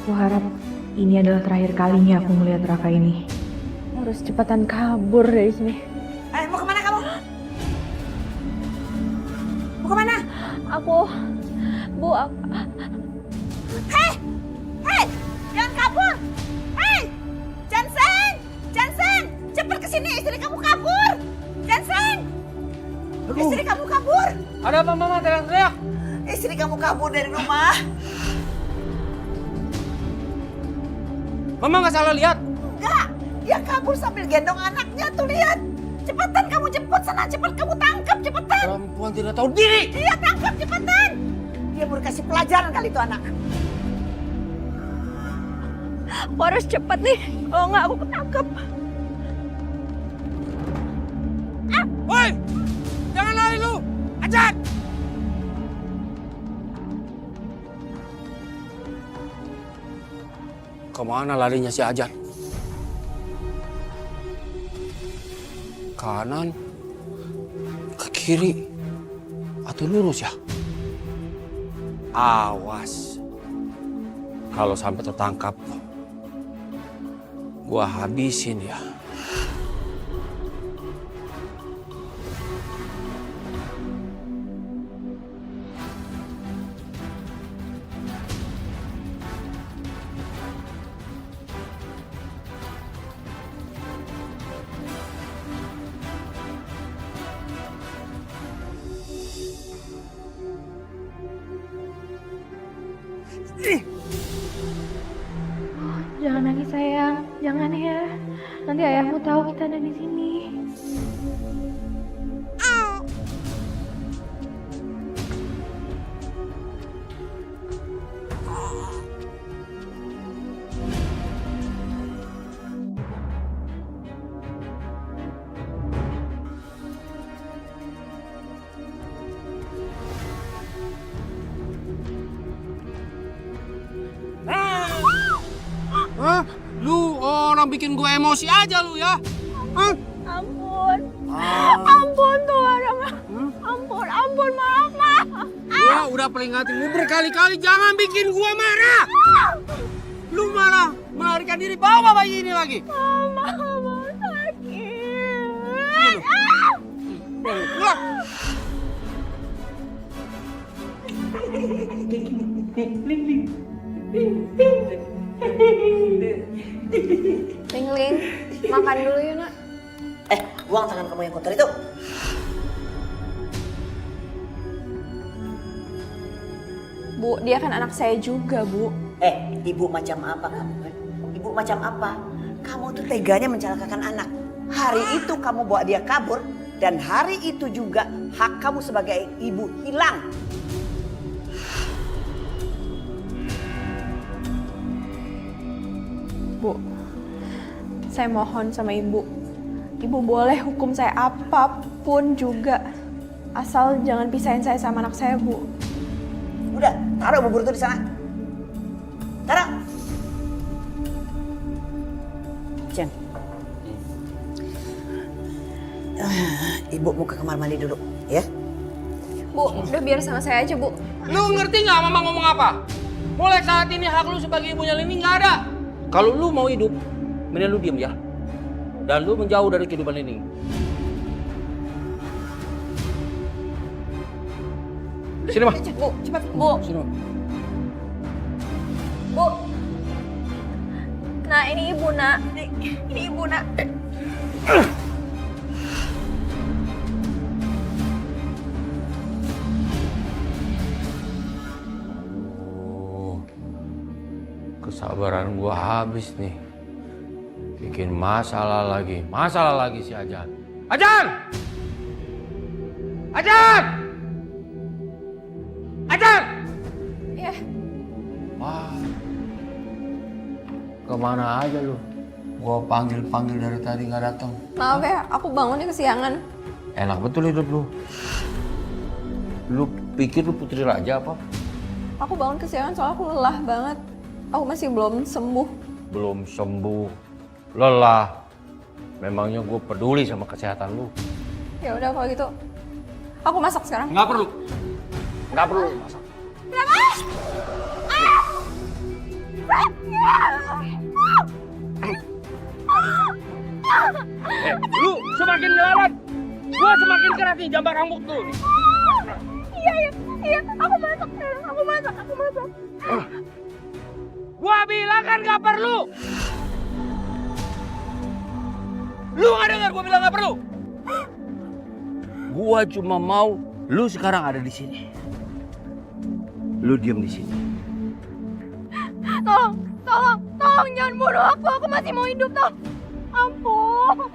Aku harap ini adalah terakhir kalinya aku melihat Raka ini. Harus cepatan kabur dari sini. Mau kemana kamu? Mau kemana? Bu, Hei! Jangan kabur! Hei! Jansen! Cepat ke sini, istri kamu kabur! Jansen! Istri kamu kabur! Ada apa mama teriak-teriak? Istri kamu kabur dari rumah. Mama nggak salah lihat. Enggak! Dia kabur sambil gendong anaknya, tuh lihat! Cepetan kamu jemput sana, cepat kamu tangkap, cepetan! Perempuan tidak tahu diri. Iya, tangkap cepetan! Dia baru kasih pelajaran kali itu anak. aku harus cepat nih. Kalau nggak aku ketangkep. Woi, jangan lari lu. Ajak. Kemana larinya si Ajat? Kanan, ke kiri, atau lurus ya? Awas, kalau sampai tertangkap, gua habisin ya. Jangan nangis sayang, jangan ya. Nanti ayahmu tahu kita ada di sini. Hah? Lu orang bikin gue emosi aja lu ya? Hah? Ampun. Ampun Tuhan. Ampun, maaf. Gua udah peringatin lu berkali-kali jangan bikin gua marah. Lu malah melarikan diri bawa bayi ini lagi. Mama sakit. Pulang. Ling, makan dulu yuk nak. Buang tangan kamu yang kotor itu. Bu, dia kan anak saya juga, Bu. Ibu macam apa kamu kan? Ibu macam apa? Kamu tuh teganya mencelakakan anak. Hari itu kamu bawa dia kabur, dan hari itu juga hak kamu sebagai ibu hilang. Bu, saya mohon sama Ibu. Ibu boleh hukum saya apapun juga. Asal jangan pisahin saya sama anak saya, Bu. Udah, taruh bubur itu di sana. Taruh. Jen. Ibu mau ke kamar mandi dulu, ya? Bu, udah biar sama saya aja, Bu. Lu ngerti nggak mama ngomong apa? Mulai saat ini hak lu sebagai ibunya Lini nggak ada. Kalau lu mau hidup, mending lu diem ya. Dan lu menjauh dari kehidupan Lini. Sini mah. Bu, cepat, Bu. Sini mah. Bu. Nah, ini Ibu, Nak. Ini Ibu, Nak. Kesabaran gua habis nih. Bikin masalah lagi si Ajan. Ajan! Ajan! Ajan! Ya, Wah. Kemana aja lu? Gua panggil dari tadi nggak datang. maaf ya, aku bangunnya kesiangan. Enak betul hidup lu. Lu pikir lu putri raja apa? Aku bangun kesiangan soalnya aku lelah banget. Aku masih belum sembuh. Belum sembuh. Lelah. Memangnya gue peduli sama kesehatan lu. Ya udah kalau gitu, aku masak sekarang. Nggak perlu. Nggak perlu masak. Kenapa? Lu semakin ngelawan, gua semakin keras nih jambar rambut lu. Iya, aku masak. Gua bilang kan gak perlu. Lu gak dengar gua bilang gak perlu? Gua cuma mau lu sekarang ada di sini. Lu diam di sini. Tolong jangan bunuh aku masih mau hidup toh. Ampun.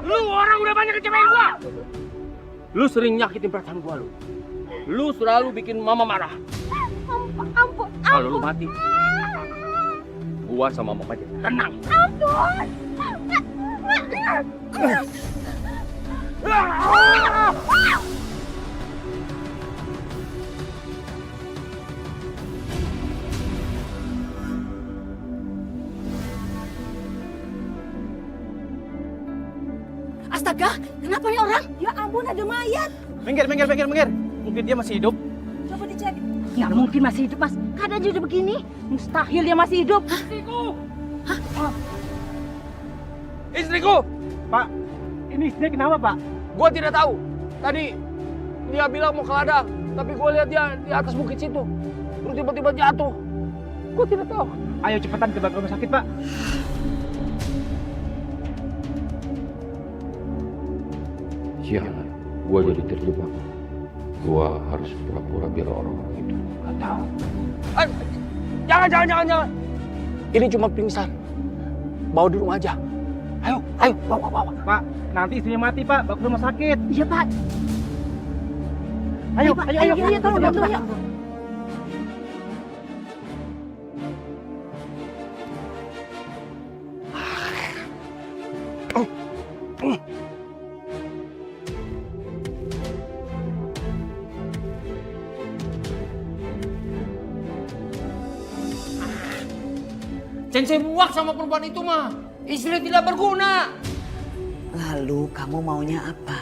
Lu orang udah banyak kecewain gua. Lu sering nyakitin perasaan gua lu. Lu selalu bikin mama marah. Ampun. Kalau lu mati, gua sama mama aja tenang. Ampun. Astaga, kenapa nih orang? Ya ampun, ada mayat. Minggir. Mungkin dia masih hidup. Coba dicek. Nggak mungkin masih hidup, Mas. Keadaan udah begini. Mustahil dia masih hidup. Istriku! Istriku! Pak, ini istrinya kenapa, Pak? Gua tidak tahu. Tadi dia bilang mau ke ladang, tapi gua lihat dia di atas bukit situ. Terus tiba-tiba jatuh. Gua tidak tahu. Ayo cepetan ke rumah sakit, Pak. Sialan, gua jadi terjebak. Gua harus pura-pura biar orang-orang itu nggak tahu. Jangan. Ini cuma pingsan. Bawa di rumah aja. Ayo, bawa. Pak, nanti istrinya mati, Pak. Bawa ke rumah sakit. Iya, Pak. Ayo, tolong bantu ya. Sensei muak sama perempuan itu mah. Istri tidak berguna. Lalu kamu maunya apa?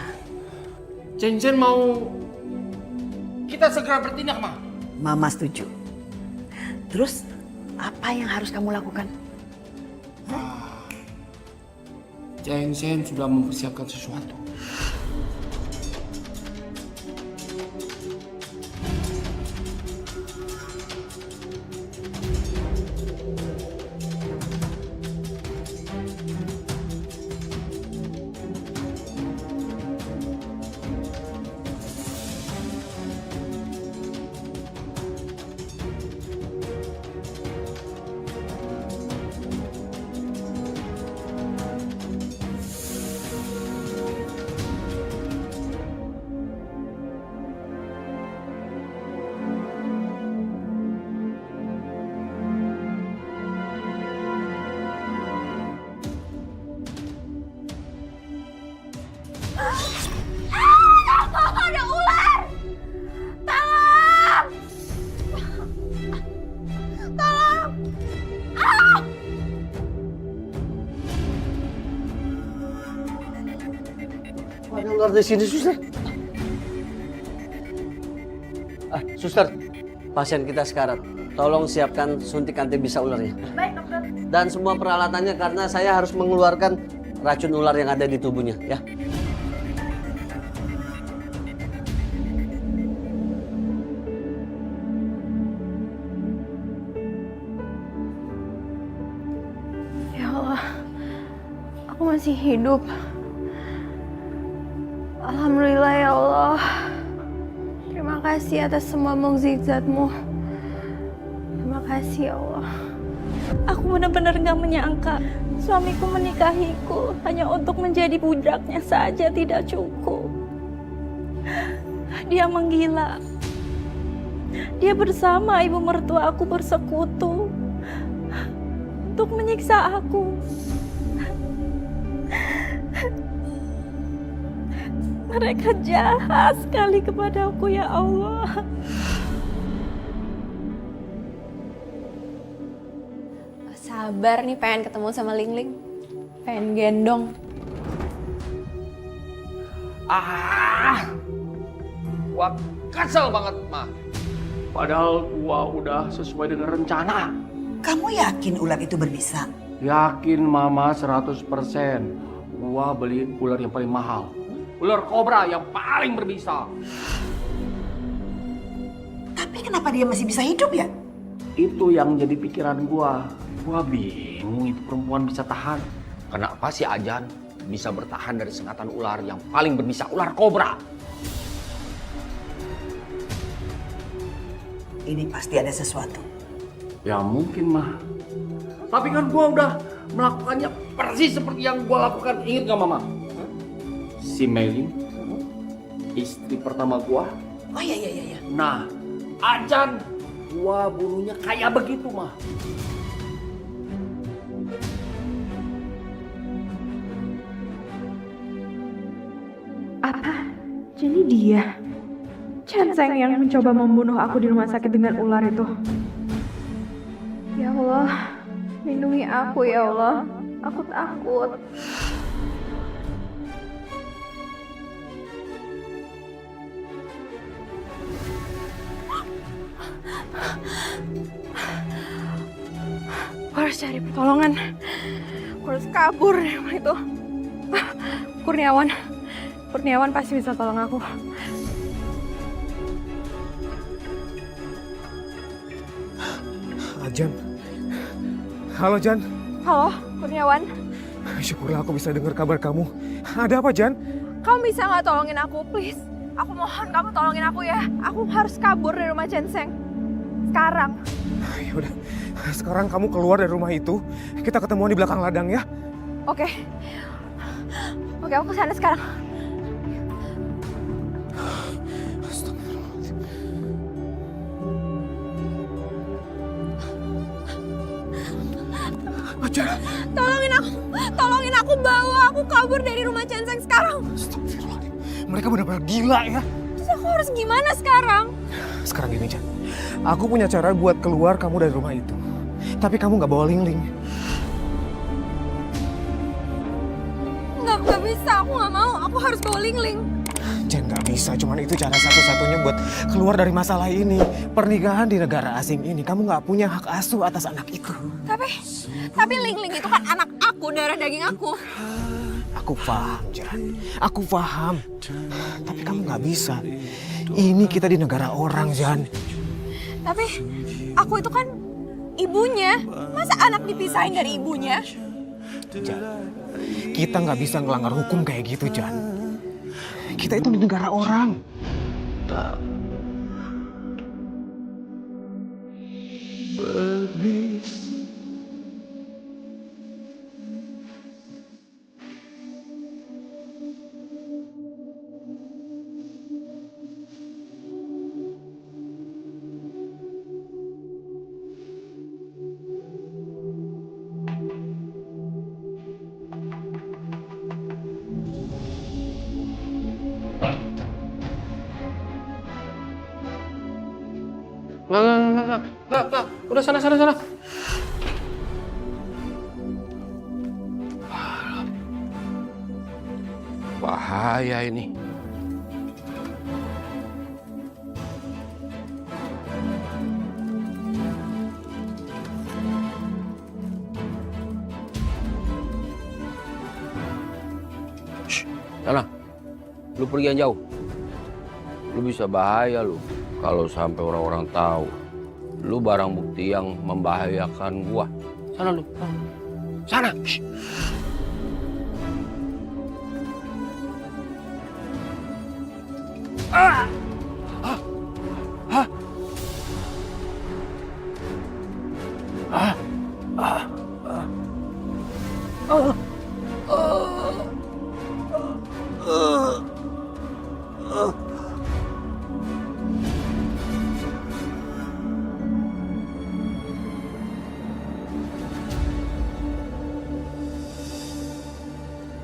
Sensei mau kita segera bertindak mah. Mama setuju. Terus apa yang harus kamu lakukan? Sensei sudah mempersiapkan sesuatu. Ada ular! Tolong! Ada ular di sini, suster. Suster, pasien kita sekarat. Tolong siapkan suntik anti bisa ularnya. Baik, dokter. Dan semua peralatannya karena saya harus mengeluarkan racun ular yang ada di tubuhnya, ya. Ya Allah, aku masih hidup. Alhamdulillah ya Allah. Terima kasih atas semua mukjizat-Mu. Terima kasih ya Allah. Aku benar-benar gak menyangka suamiku menikahiku hanya untuk menjadi budaknya saja tidak cukup. Dia menggila. Dia bersama ibu mertua aku bersekutu untuk menyiksa aku. Mereka jahat sekali kepadaku ya Allah. Sabar nih pengen ketemu sama Ling Ling. Pengen gendong. Gua kesel banget, mah. Padahal gua udah sesuai dengan rencana. Kamu yakin ular itu berbisa? Yakin Mama 100%. Gua beli ular yang paling mahal. Ular kobra yang paling berbisa. Tapi kenapa dia masih bisa hidup ya? Itu yang jadi pikiran gua. Gua bingung itu perempuan bisa tahan. Kenapa si Ajan bisa bertahan dari sengatan ular yang paling berbisa, ular kobra? Ini pasti ada sesuatu. Ya mungkin mah. Tapi kan gua udah melakukannya persis seperti yang gua lakukan. Ingat gak Mama? Si Meling, istri pertama gua. Oh iya. Nah, Ajan gua bunuhnya kayak begitu mah. Apa? Jadi dia? Chanseng yang mencoba membunuh aku di rumah sakit dengan ular itu. Ya Allah, lindungi aku ya Allah. Aku takut. Aku harus cari pertolongan. Aku harus kabur dari rumah itu. Kurniawan pasti bisa tolong aku. Jan. Halo Jan. Halo, Kurniawan. Syukurlah aku bisa dengar kabar kamu. Ada apa Jan? Kamu bisa nggak tolongin aku, please? Aku mohon kamu tolongin aku ya. Aku harus kabur dari rumah Chanseng. Sekarang. Ya udah. Sekarang kamu keluar dari rumah itu. Kita ketemuan di belakang ladang ya. Oke. Oke, aku kesana sekarang. Tolongin aku, bawa aku kabur dari rumah Chanseng sekarang. Astagfirullahaladzim. Mereka benar-benar gila ya. Terus aku harus gimana sekarang? Sekarang gini Jan. Aku punya cara buat keluar kamu dari rumah itu. Tapi kamu nggak bawa Lingling. Nggak bisa, aku nggak mau. Aku harus bawa Lingling. Jan nggak bisa, cuman itu cara satu-satunya buat keluar dari masalah ini. Pernikahan di negara asing ini, kamu nggak punya hak asuh atas anak itu. Tapi Lingling itu kan anak aku, darah daging aku. Aku paham, Jan. Aku paham. Tapi kamu nggak bisa. Ini kita di negara orang, Jan. Tapi aku itu kan ibunya. Masa anak dipisahin dari ibunya? Jan, kita nggak bisa ngelanggar hukum kayak gitu, Jan. Kita itu di negara orang. Enggak. Udah sana. Bahaya ini. Sana, lu pergi yang jauh. Lu bisa bahaya lu kalau sampai orang-orang tahu. Lu barang bukti yang membahayakan gua. Sana lu. Sana. Shh.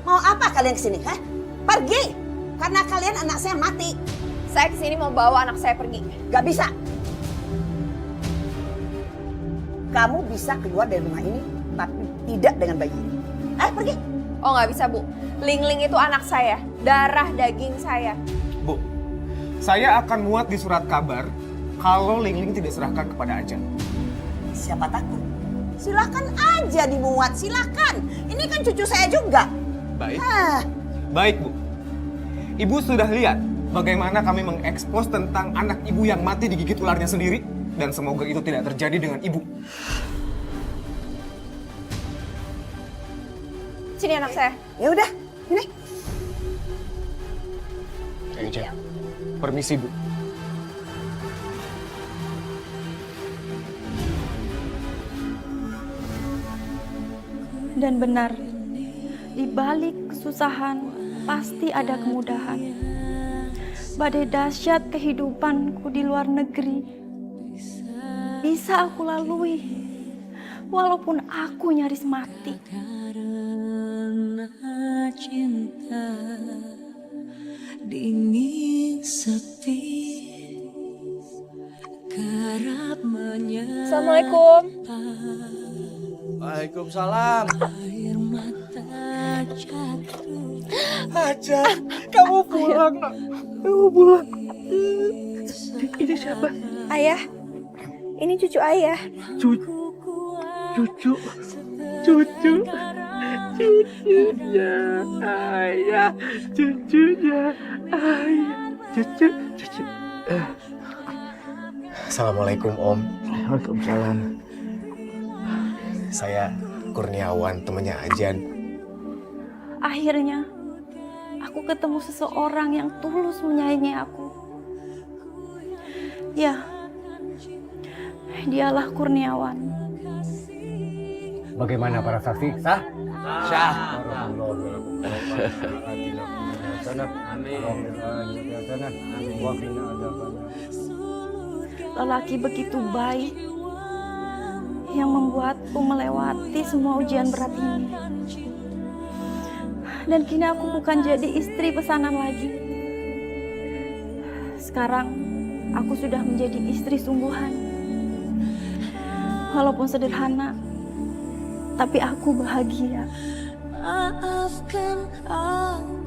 Mau apa kalian kesini, ha? Pergi! Karena kalian anak saya mati. Saya kesini mau bawa anak saya pergi. Gak bisa. Kamu bisa keluar dari rumah ini, tapi tidak dengan bayi ini. Ayo pergi. Oh nggak bisa Bu. Lingling itu anak saya, darah daging saya. Bu, saya akan muat di surat kabar kalau Lingling tidak serahkan kepada Ajan. Siapa takut? Silakan aja dimuat, silakan. Ini kan cucu saya juga. Baik. Ah, Baik, Bu. Ibu sudah lihat bagaimana kami mengekspos tentang anak ibu yang mati digigit ularnya sendiri. Dan semoga itu tidak terjadi dengan ibu. Sini anak saya. ya udah, ini. Eja, permisi, Bu. Dan benar, di balik kesusahan pasti ada kemudahan. Badai dahsyat kehidupanku di luar negeri bisa aku lalui, walaupun aku nyaris mati. Karena cinta dingin sepi, kerap menyapa. Assalamualaikum. Waalaikumsalam. Air mata jatuh. Aja, kamu pulang, nak. Kamu pulang. Ini siapa? Ayah, ini cucu ayah. Cucunya ayah, cucunya ayah, cucu. Assalamualaikum, Om. Waalaikumsalam. Saya Kurniawan, temannya Ajan. Akhirnya, aku ketemu seseorang yang tulus menyayangi aku. Ya, dialah Kurniawan. Bagaimana para saksi? Sah? Syah. Lelaki begitu baik yang membuatku melewati semua ujian berat ini. Dan kini aku bukan jadi istri pesanan lagi. Sekarang aku sudah menjadi istri sungguhan. Walaupun sederhana, tapi aku bahagia. Maafkan aku.